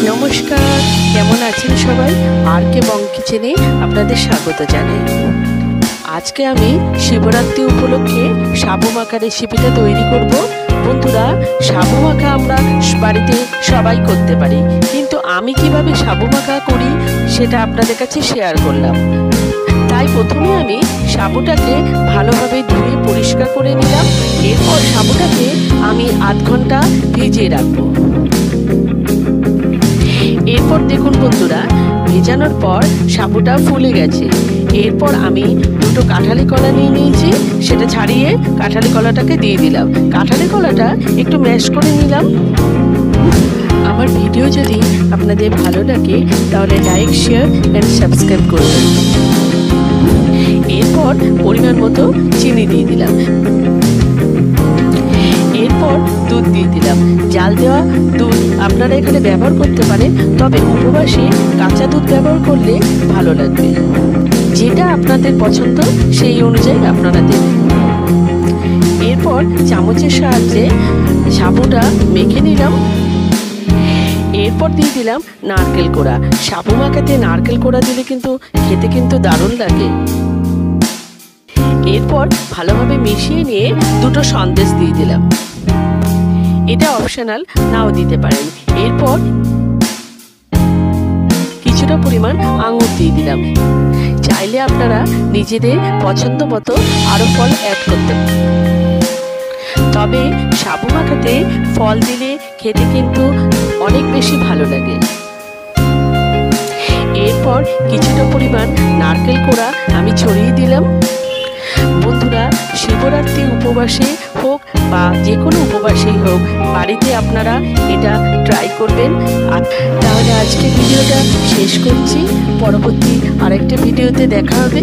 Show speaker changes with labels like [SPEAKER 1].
[SPEAKER 1] নমস্কার, কেমন আছেন সবাই? আর কে বং কিচেনে আপনাদের স্বাগত জানাই। আজকে আমি শিবরাত্রি উপলক্ষে সাবু মাখা রেসিপিটা তৈরি করব। বন্ধুরা, সাবু মাখা আমরা বাড়িতে সবাই করতে পারি, কিন্তু আমি কিভাবে সাবু মাখা করি সেটা আপনাদের কাছে শেয়ার করলাম। তাই প্রথমে আমি সাবুটাকে ভালোভাবে ধুয়ে পরিষ্কার করে নিলাম। এরপর সাবুটাকে আমি আধ ঘন্টা ভিজিয়ে রাখবো। এরপর দেখুন বন্ধুরা, ভেজানোর পর সাবুটা ফুলে গেছে। এরপর আমি দুটো কাঁঠালি কলা নিয়ে নিয়েছি, সেটা ছাড়িয়ে কাঁঠালি কলাটাকে দিয়ে দিলাম। কাঁঠালি কলাটা একটু ম্যাশ করে নিলাম। আমার ভিডিও যদি আপনাদের ভালো লাগে তাহলে লাইক, শেয়ার অ্যান্ড সাবস্ক্রাইব করবেন। এরপর পরিমাণ মতো চিনি দিয়ে দিলাম। এরপর দুধ দিয়ে দিলাম। জাল দেওয়া দুধ আপনারা এখানে ব্যবহার করতে পারেন, তবে উপবাসে কাঁচা দুধ ব্যবহার করলে ভালো লাগবে। যেটা আপনাদের পছন্দ সেই অনুযায়ী আপনারা দেবেন। এরপর চামচের সাহায্যে সাবুটা মেখে নিলাম। এরপর দিয়ে দিলাম নারকেল কোড়া। সাবু মাখাতে নারকেল কোড়া দিলে কিন্তু খেতে কিন্তু দারুণ লাগে। এরপর ভালোভাবে মিশিয়ে নিয়ে দুটো সন্দেশ দিয়ে দিলাম। এটা অপশনাল, নাও দিতে পারেন। এরপর কিছুটা পরিমাণ আঙুর দিয়ে দিলাম। চাইলে আপনারা নিজেদের পছন্দ মতো আরো ফল অ্যাড করতে পারেন, তবে সাবু মাখাতে ফল দিলে খেতে কিন্তু অনেক বেশি ভালো লাগে। এরপর কিছুটা পরিমাণ নারকেল কোড়া আমি ছড়িয়ে দিলাম। বন্ধুরা, শিবরাত্রি উপবাসে হোক বা যে কোনো উপবাসেই হোক, বাড়িতে আপনারা এটা ট্রাই করবেন। আর তাহলে আজকে ভিডিওটা শেষ করছি। পরবর্তী আরেকটা ভিডিওতে দেখা হবে।